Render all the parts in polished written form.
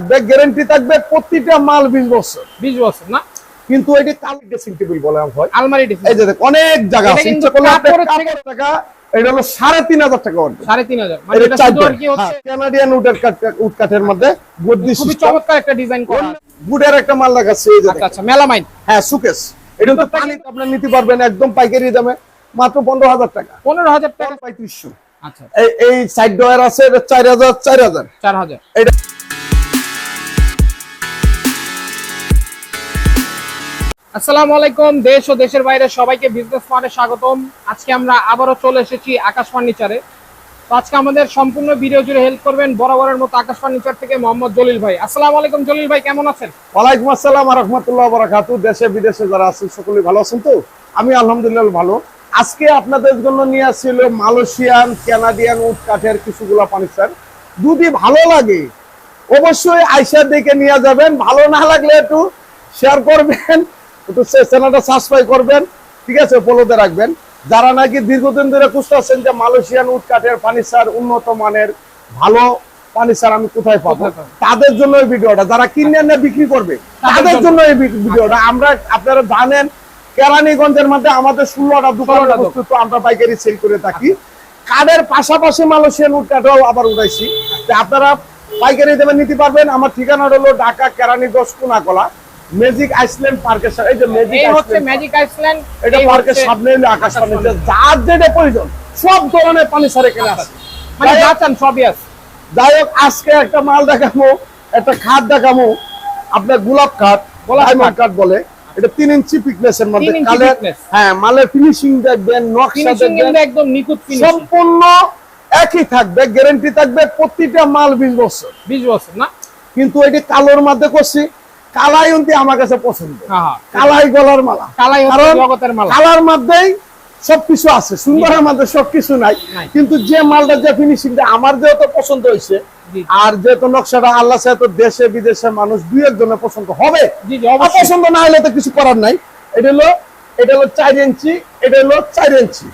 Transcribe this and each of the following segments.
থাকবে, গ্যারান্টি থাকবে, প্রতিটা মাল 20 বছর। 20 বছর না, কিন্তু এটি কালার ড্রেসিং টেবিল বলা হয়, আলমারি ড্রেসিং। এই যে দেখো অনেক জায়গা আছে, ইচ্ছা করলে আপনি টাকা, এটা হলো 3500 টাকা অর্ডার। 3500 মানে এটা শুধু আর কি হচ্ছে কানাডিয়ান উড কাঠের মধ্যে খুবই চমৎকার একটা ডিজাইন করা। গুডের একটা মাল লাগাচ্ছে, এই যে আচ্ছা আচ্ছা, মেলামাইন। হ্যাঁ, সুকেস। এটা তো পানি আপনি নিতে পারবেন একদম পাইকারি দামে, মাত্র 15000 টাকা। 15000 টাকা, 3500। আচ্ছা, এই সাইড ডয়ার আছে, এটা 4000। 4000। এটা আসসালামু আলাইকুম, দেশ ও দেশের বাইরে সবাইকে বিজনেস স্মার্টে স্বাগতম। আজকে আমরা আবারও চলে এসেছি আকাশ ফার্নিচারে। তো আজকে আমাদের সম্পূর্ণ ভিডিও জুড়ে হেল্প করবেন বরাবরের মতো আকাশ ফার্নিচার থেকে মোহাম্মদ জলিল ভাই। আসসালামু আলাইকুম জলিল ভাই, কেমন আছেন? ওয়ালাইকুম আসসালাম ওয়া রাহমাতুল্লাহি ওয়া বারাকাতুহু। দেশে বিদেশে যারা আছেন সকলেই ভালো আছেন তো? আমি আলহামদুলিল্লাহ ভালো। আজকে আপনাদের জন্য নিয়ে আসছিল মালয়েশিয়ান কানাডিয়ান উড কাঠের কিছুগুলা ফার্নিচার। যদি ভালো লাগে অবশ্যই আয়শা দেখে নিয়ে যাবেন, ভালো না লাগলে একটু শেয়ার করবেন, একটু চ্যানেলটা সাবস্ক্রাইব করবেন, ঠিক আছে, ফলোতে রাখবেন। যারা নাকি দীর্ঘদিন ধরে খুঁজতেছেন যে মালয়েশিয়ান উড কাঠের ফার্নিচার উন্নত মানের ভালো ফার্নিচার আমি কোথায় পাবো, তাদের জন্য এই ভিডিওটা। যারা কিনে এনে বিক্রি করবে তাদের জন্য এই ভিডিওটা। আমরা আপনারা জানেন কেরানীগঞ্জের মধ্যে আমাদের 16টা দোকানের বস্তু তো আমরা পাইকারি সেল করে থাকি। কাঠের পাশাপাশি মালয়েশিয়ান উড কাঠও আবার উঠাইছি, আপনারা পাইকারি দামে নিতে পারবেন। আমার ঠিকানা হলো ঢাকা কেরানীগঞ্জ কোনাকলা ম্যাজিক আইসল্যান্ড পার্কের সাথে। এই যে ম্যাজিক আইসল্যান্ড, এটা পার্কের সামনে হলো আকাশ ফার্নিচার। যার যেটা প্রয়োজন সব ধরনের ফার্নিচার এখানে আছে, মানে যাচ্ছেন সবই আছে। যাই হোক, আজকে একটা মাল দেখাবো, একটা খাট দেখাবো, আপনার গোলাপ কাঠ বলে। এটা 3 ইঞ্চি পিকনেসের মধ্যে কালার। হ্যাঁ, মালের ফিনিশিং দেখবেন, নকশা দেখবেন, একদম নিখুঁত ফিনিশিং, সম্পূর্ণ একই থাকবে, গ্যারান্টি থাকবে, প্রতিটা মাল 20 বছর। 20 বছর না, কিন্তু এটি কালোর মধ্যে করছি। কালাই অন্তি আমার কাছে পছন্দ, কালাই গলার মালা, কালাই হচ্ছে জগতের মালা। কালার মধ্যেই সবকিছু আছে, সুন্দরের মধ্যে সবকিছু নাই। কিন্তু যে মালটা, যে ফিনিশিংটা আমার যেহেতু পছন্দ হয়েছে, আর যেহেতু নকশাটা আল্লাহ সাহেব দেশে বিদেশে মানুষ দুই একজনের পছন্দ হবে, পছন্দ না হলে তো কিছু করার নাই। এটা হলো 4 ইঞ্চি, এটা হলো 4 ইঞ্চি।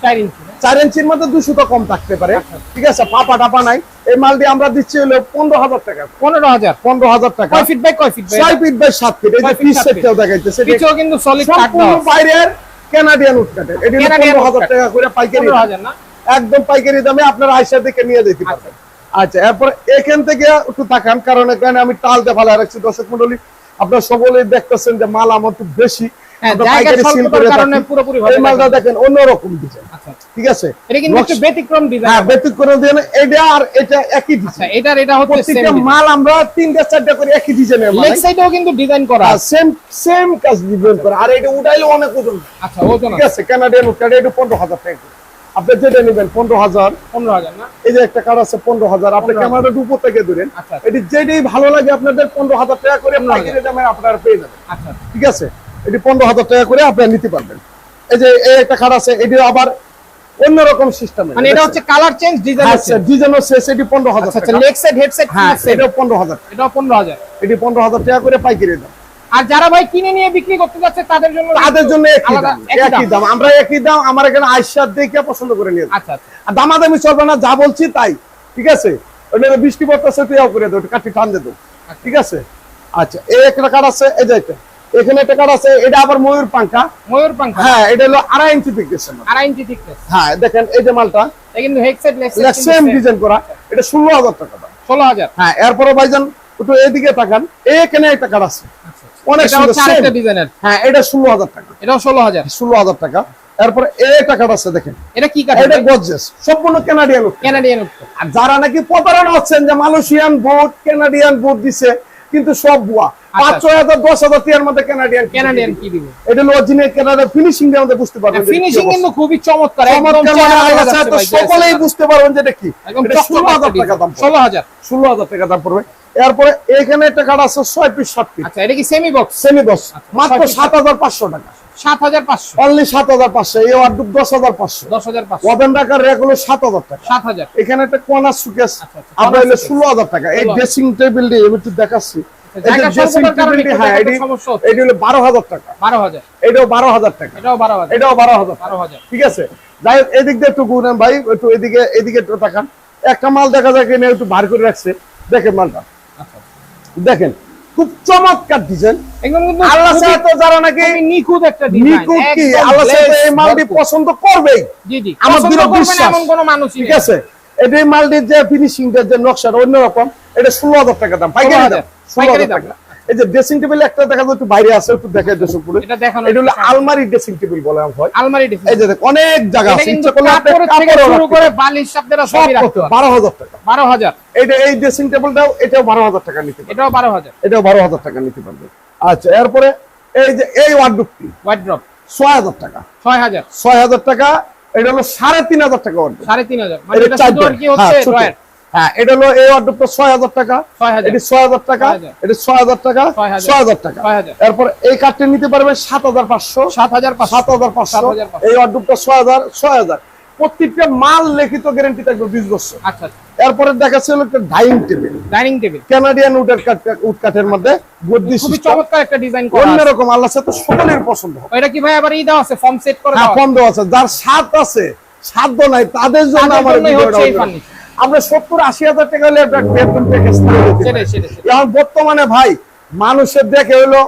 4 ইঞ্চির মধ্যে 200 তো কম থাকতে পারে, ঠিক আছে, পাপা টাপা নাই। এই মালটি আমরা দিচ্ছি হলো 15000 টাকা। 15000 টাকা। কয় ফিট বাই কয় ফিট? 6 feet by 7 feet. এই যে পিস সেটটাও দেখাইতেছে, পিছও কিন্তু সলিড কাঠ দাও। সম্পূর্ণ বাইরের কানাডিয়ান উড কাঠের। এটা 15000 টাকা করে পাইকারি, 15000 না, একদম পাইকারি দামে আপনারা আয়শা থেকে নিয়ে যেতে পারবেন। আচ্ছা, এরপর এখান থেকে একটু তাকান, কারণ এখানে আমি টালতে ভালো রাখছি। দর্শক মণ্ডলী, আপনারা সকলেই দেখতেছেন যে মাল আমার একটু বেশি, অন্যরকম ডিজাইন, ঠিক আছে, ব্যতিক্রম ডিজাইন। হ্যাঁ, ব্যতিক্রম ডিজাইন। এটা আর এটা একই ডিজাইন। এটা হচ্ছে মাল আমরা 3-4টা করে একই ডিজাইনের মাল। লেগ সাইডেও কিন্তু ডিজাইন করা, সেম কাজ ডিজাইন করা। আর এটা উঠাইলে অনেক ওজন। আচ্ছা, ওজন ঠিক আছে। কানাডিয়ান উড কাঠ, এটা 15000 টাকা। আপনি যেটা নেবেন 15000 না, এই যে একটা কার্ড আছে 15000। আপনি ক্যামেরাটা উপর থেকে ধরেন, এটি যেটাই ভালো লাগে আপনাদের 15000 টাকা করে পাইকারি দামে আপনারা পেয়ে যাবেন। আচ্ছা, ঠিক আছে, এটি 15000 টাকা করে আপনারা নিতে পারবেন। এই যে এই একটা কার্ড আছে, এটি আবার অন্যরকম সিস্টেম, মানে এটা হচ্ছে কালার চেঞ্জ, ডিজাইন আছে, ডিজাইনও শেষ। এটি 15000 টাকা। লেগ সাইড হেড সাইড, হ্যাঁ, এটা 15000, এটাও 15000। এটি 15000 টাকা করে পাইকারি দাম। আর যারা ভাই কিনে নিয়ে বিক্রি করতে যাচ্ছে তাদের জন্য একই দাম। আমরা একই দাম, আমার এখানে আয়শা দেখে পছন্দ করে নিয়ে। আচ্ছা, আর দামাদামি চলবে না, যা বলছি তাই, ঠিক আছে। ওটা বৃষ্টি পড়তেছে, তুই করে দেবো, কাটি টান দেবো, ঠিক আছে। আচ্ছা, এই একটা কার্ড আছে, এই যে এখানে একটা কার্ড আছে, এটা আবার ময়ূর পাঙ্খা। হ্যাঁ, এটা হলো 2.5 ইঞ্চি পিকনেস। 2.5 ইঞ্চি পিকনেস। হ্যাঁ, দেখেন এই যে মালটা, এটা কিন্তু head side leg side same design করা। এটা 16000 টাকা দাম। 16000। হ্যাঁ, এরপরে ভাইজান একটু এদিকে তাকান, এখানে একটা কার্ড আছে, অনেক সুন্দর আরেকটা ডিজাইনের। হ্যাঁ, এটা 16000 টাকা। এটাও 16000 টাকা। এরপর এই একটা কার্ড আছে, দেখেন এটা কি কাঠ? এটা গর্জিয়াস, সম্পূর্ণ কানাডিয়ান উড। আর যারা নাকি প্রতারণা হচ্ছেন যে মালয়েশিয়ান বোর্ড কানাডিয়ান বোর্ড দিছে, কিন্তু সব বুয়া। 5-6000 10,000 টাকার মধ্যে কানাডিয়ান কি দিব? এটা হলো অরিজিনাল কানাডা। ফিনিশিং দিয়ে আমরা বুঝতে পারবেন, ফিনিশিং কিন্তু খুবই চমৎকার, একদম সকলেই বুঝতে পারবেন যেটা কি। এটা 16000 টাকা দাম, 16000 টাকা দাম পড়বে। এরপরে এখানে একটা কার্ড আছে 6 পিস 7 পিস। আচ্ছা, এটা কি সেমি বক্স? মাত্র 7500 টাকা। 7500, অনলি 7500। এই ওয়ার্ডরোব 10500। ওভেন রাখার র‍্যাক হলো 7000 টাকা। 7000। এখানে একটা কোর্নার সুকেস আপনার হলো 16000 টাকা। এই ড্রেসিং টেবিল দিয়ে আমি একটু দেখাচ্ছি। এই যে ড্রেসিং টেবিল দিয়ে, হ্যাঁ, এটি হলো 12000 টাকা। 12000। এটাও 12000 টাকা। এটাও 12000। এটাও 12000। ঠিক আছে। যাই হোক, এদিক দিয়ে একটু ঘুরেন ভাই, একটু এদিকে একটু তাকান। একটা মাল দেখা যায় কিনে একটু ভার করে রাখছে, দেখেন মালটা। দেখেন খুব চমৎকার ডিজাইন। একদম কিন্তু আল্লাহ চাহে তো যারা নাকি খুবই নিখুঁত একটা ডিজাইন, নিখুঁত কি আল্লাহ চাহে তো এই মালটি পছন্দ করবেই। জি জি, আমার পছন্দ দৃঢ় করবে না বিশ্বাস। এমন কোনো মানুষই ঠিক নেই। আছে, এটা এই মালটির যে ফিনিশিং যে নকশাটা অন্যরকম, এটা 16,000 টাকা দাম, পাইকারি দাম 16,000 টাকা। এই যে ড্রেসিং টেবিল একটা দেখা যায় একটু বাইরে আছে, একটু দেখে দর্শক পুরো, এটা দেখানো এটা হলো আলমারি ড্রেসিং টেবিল বলে হয়। আলমারি ডিজাইন, এই যে দেখ অনেক জায়গা আছে, ইচ্ছা করলে আপনি কাপড় থেকে কাপড়ও শুরু রাখতে করে পারেন। বালিশ আপনারা সব সবই রাখতে কত? পারেন। 12,000 টাকা। 12,000, এটা এই ড্রেসিং টেবিলটাও এটাও 12,000 টাকা নিতে পারবে, এটাও 12,000। এটাও 12,000 টাকা নিতে পারবে। আচ্ছা, এরপরে এই যে এই ওয়ার্ডরোবটি ওয়ার্ড্রপ 6,000 টাকা, 6,000, 6,000 টাকা। এটা হলো 3,500 টাকা ওয়ার্ডরোব। 3,500, মানে এটা এটা চার শুধু আর কি ডয়ার। হচ্ছে হ্যাঁ, ছোট। ড্রয়ার। হ্যাঁ, এটা হলো এই ওয়ার্ডরোবটা 6,000 টাকা, 6,000, এটা 6,000 টাকা, 6,000, এটা 6,000 টাকা, 6,000, 6,000 টাকা। 6,000, এরপর এই কাঠটা নিতে পারবেন 7,500, 7,500, 7,500। 7,500, এই ওয়ার্ডরোবটা 6,000, 6,000। প্রত্যেকটা মাল লিখিত গ্যারান্টি থাকবে 20 বছর। আচ্ছা, এরপরে দেখাচ্ছে হলো একটা dining table, dining table Canadian would কাঠের মধ্যে গদ্দি খুবই সিস্টেম, চমৎকার একটা ডিজাইন করা আছে। অন্যরকম। আল্লাহ সাথে সকলের পছন্দ হবে। এটা কি ভাই আবার এই দেওয়া আছে, ফর্ম সেট করে হ্যাঁ, দেওয়া আছে? কম দেওয়া আছে। যার স্বাদ আছে, সাধ্য নাই, তাদের জন্য তাদের আমার জন্যই ভিডিওটা হচ্ছে এই অন্যরকম। ফার্নিচার। আমরা 70-80 টাকা হলে একটা বেতন প্যাকেজ সেটাই, সেটাই। এখন বর্তমানে ভাই মানুষের দেখে হলো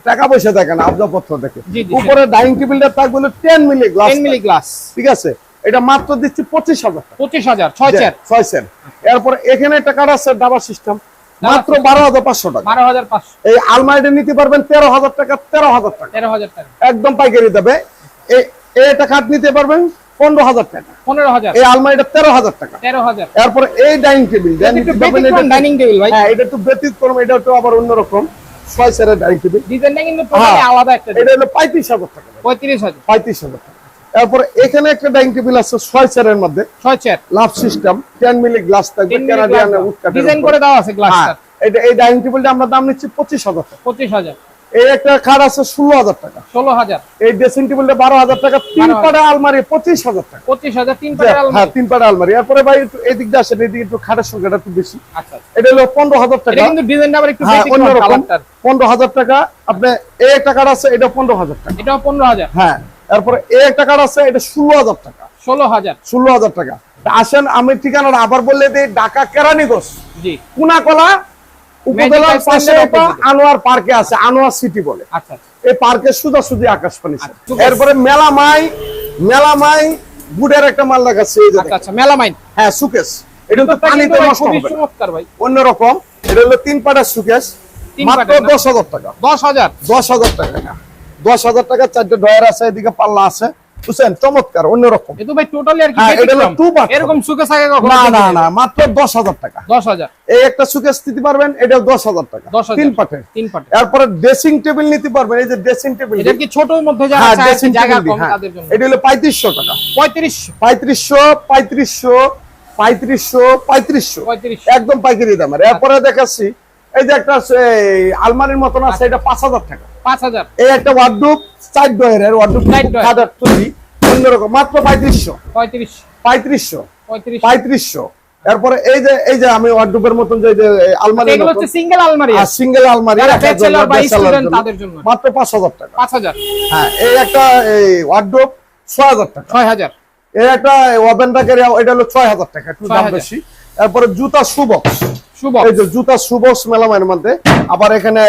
টাকা পয়সা দেখে না, আবদাপত্র দেখে। জি, জি, উপরে ডাইনিং টেবিলটা থাকবে হলো 10 মিলি গ্লাস, 10 মিলি গ্লাস, ঠিক আছে। এটা মাত্র দিচ্ছি 25,000 টাকা, 25,000, 6 6 সেন্ট। এরপর এখানে টাকা আছে ডাবা সিস্টেম, মাত্র 12,500 টাকা। 12,500, এই আলমারিটা নিতে পারবেন 13,000 টাকা, 13,000 টাকা 13,000 টাকা, একদম পাইকারি দেবে। এটা কাঠ নিতে পারবেন 15,000 টাকা। 15,000, এই আলমারিটা 13,000 টাকা। 13,000। এরপর এই ডাইনিং টেবিল, ডাইনিং টেবিল ভাই, হ্যাঁ, এটা একটু ব্যতিক্রম, এটা একটু আবার অন্যরকম 6 সেটের ডাইনিং টেবিল। ডিজাইনটা কিন্তু টোটালি আলাদা একটা এটা হলো 35,000 টাকা, 35,000, 35,000 টাকা। এরপর এখানে একটা ডাইনিং টেবিল আছে 6 সেটের মধ্যে, 6 চেয়ার, লাভ সিস্টেম, 10 মিলি গ্লাস থাকবে, কানাডিয়ান উড কাঠের ডিজাইন উপর। করে দেওয়া আছে গ্লাসটা। হ্যাঁ, এটা এই ডাইনিং টেবিলটা আমরা দাম নিচ্ছি 25,000 টাকা। 25,000, এই একটা খাট আছে 16,000 টাকা। 16,000, এই ড্রেসিং টেবিলটা 12,000 টাকা। তিন 12,000 পাটা আলমারি 25,000 টাকা। 25,000, 3 পাটের হ্যাঁ, আলমারি। 3 পাটা আলমারি। এরপরে ভাই একটু এদিক দিয়ে আসেন, এদিকে একটু খাটের সংখ্যাটা একটু বেশি। আচ্ছা, এটা হলো 15,000 টাকা। এটা কিন্তু ডিজাইনটা আবার একটু হ্যাঁ, ব্যতিক্রম অন্যরকম। কালারটার। 15,000 টাকা। আপনি এই একটা কার্ড আছে, এটা 15,000 টাকা। এটাও 15,000, হ্যাঁ, এরপরে এই একটা কার্ড আছে, এটা 16,000 টাকা। 16,000, 16,000 টাকা। তা আসেন, আমি ঠিকানাটা আবার বললে দিই, ঢাকা কেরানীগঞ্জ, জি। কুনাকলা উপজেলার Magic পাশে Island-এর এটা opposite-এ। আনোয়ার পার্কে আছে, আনোয়ার সিটি বলে। আচ্ছা, এই পার্কের সোজাসুজি আকাশপানি। আচ্ছা। এরপরে মেলামাই গুডের একটা মাল দেখাচ্ছে, এই যে আচ্ছা, দেখেন। আচ্ছা, মেলামাইন। হ্যাঁ, সুকেস। এটা তো এটা পানিতে কিন্তু ভাই নষ্ট খুবই হবে না। চমৎকার ভাই। অন্যরকম। এটা হলো 3 পাটার সুকেস, 3 মাত্র পাটের না? 10,000 টাকা। 10,000, 10,000 টাকা। 10,000 টাকা। 4টে ডয়ার আছে, এদিকে পাল্লা আছে, বুঝছেন, চমৎকার অন্যরকম। এ তো ভাই টোটালি আর কি হ্যাঁ, এটা হলো ব্যতিক্রম। 2 পাট। এরকম সুকেস আগে কখনো না না দেখিনি। না, মাত্র 10,000 টাকা। 10,000, এই একটা সুকেস নিতে পারবেন, এটাও 10,000 টাকা। 10,000, 3 পাটের। 3 পাটের। এরপরে ড্রেসিং টেবিল নিতে পারবেন, এই যে ড্রেসিং টেবিল। এটা কি ছোটর মধ্যে যারা হ্যাঁ, চায় ড্রেসিং জায়গা টেবিল। কম হ্যাঁ, তাদের জন্য। এটা হলো 3,500 টাকা। 3500, 3500 একদম পাইকারি দাম। এরপরে দেখাচ্ছি এই যে একটা আলমারির মতন আছে, এটা 5,000 টাকা। 5,000, এই একটা ওয়ার্ডরোব 4 ডয়ারের ওয়ার্ডরোব, 4 ডয়ার। খাট তৈরি, অন্যরকম, মাত্র 3500। 3500, 3500। এরপরে এই যে আমি ওয়ার্ডরোবের মতন যে আলমারি, এগুলো হচ্ছে সিঙ্গেল আলমারি, আর সিঙ্গেল আলমারি যারা রাখার জন্য, ব্যাচেলর বা ব্যাচেলর স্টুডেন্ট জন্য, তাদের জন্য। মাত্র 5,000 টাকা। 5,000, হ্যাঁ, এই একটা ওয়ার্ডরোব 6,000 টাকা। 6,000, এই একটা ওভেন রাখের, এটা হলো 6,000 টাকা, একটু দাম 6,000 বেশি। এরপরে জুতা সুবক্স, শুভ। এই যে জুতা সুবক্স মেলামাইনের মধ্যে। আবার এখানে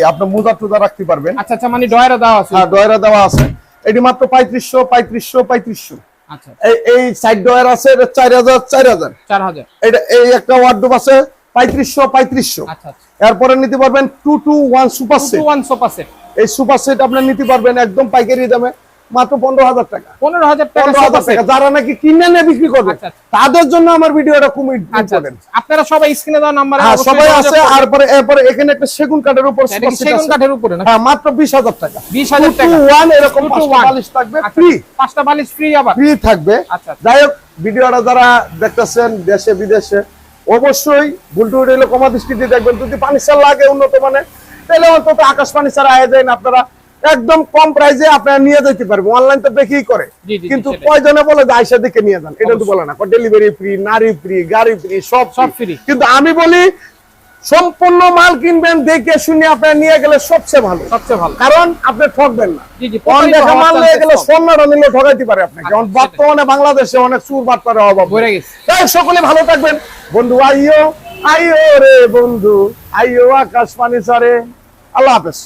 আপনি মোজা টুজা রাখতে পারবেন। আচ্ছা, আচ্ছা, মানে ডয়ারে দেওয়া আছে। হ্যাঁ, ডয়ারা দেওয়া আছে। এটি মাত্র 3500। আচ্ছা, এই সাইড ডয়ার আছে, এটা 4,000। 4,000, এটা এই একটা ওয়ার্ডরোব আছে 3500। আচ্ছা, আচ্ছা। এরপরে নিতে পারবেন 221 সুপার সেট। 2 1 সোফা সেট, এই সুপার সেট আপনি নিতে পারবেন একদম পাইকারি দামে, মাত্র 15,000 টাকা। 15,000 টাকা 15,000 টাকা। যারা নাকি কিনে নিয়ে বিক্রি করবে, আচ্ছা, আচ্ছা। তাদের জন্য আমার ভিডিওটা খুব আচ্ছা, ইম্পর্টেন্ট। আপনারা সবাই স্ক্রিনে দেওয়া নাম্বারে হ্যাঁ, অবশ্যই সবাই যোগাযোগ আছে। করবেন। এরপরে এখানে একটা সেগুন কাঠের উপর এটা সুপার কি সেট সেগুন আছে। কাঠের উপরে না? হ্যাঁ, মাত্র 20,000 টাকা। 20,000 টাকা। 221 এরকম 2 to 5টা 1 বালিশ থাকবে আচ্ছা, ফ্রি। 5টা বালিশ ফ্রি আবার। ফ্রি থাকবে। আচ্ছা, আচ্ছা। যাই হোক, ভিডিওটা যারা দেখতেছেন দেশে বিদেশে, অবশ্যই ভুলটু হইলে কমা দৃষ্টিতে দেখবেন। যদি ফার্নিচার লাগে উন্নত মানের, তাহলে অন্তত আকাশ ফার্নিচার আয় যায় না, আপনারা একদম কম প্রাইসে আপনারা নিয়ে যেতে পারবেন। অনলাইন তো দেখেই করে, জি, জি, কিন্তু সেটাই। কয়জনে বলে যে আইসা দেখে নিয়ে যান, এটা তো বলে না। ডেলিভারি ফ্রি, নারী ফ্রি, গাড়ি ফ্রি, সব সব free। কিন্তু আমি বলি সম্পূর্ণ মাল কিনবেন, দেখে শুনে আপনারা নিয়ে গেলে সবচেয়ে ভালো। সবচেয়ে ভালো। কারণ আপনি ঠকবেন না। জি, জি, কম প্রতারিত দেখা হওয়ার মাল নিয়ে chances গেলে কম। সোনারও নিলে ঠকাইতে পারে আপনাকে। কারণ সেটাই। বর্তমানে বাংলাদেশে অনেক চুর বাটপারের অভাব ভরে গেছে। তাই সকলে ভালো থাকবেন বন্ধু। আইও আইও রে বন্ধু, আইও আকাশ পানি সারে। আল্লাহ হাফেজ।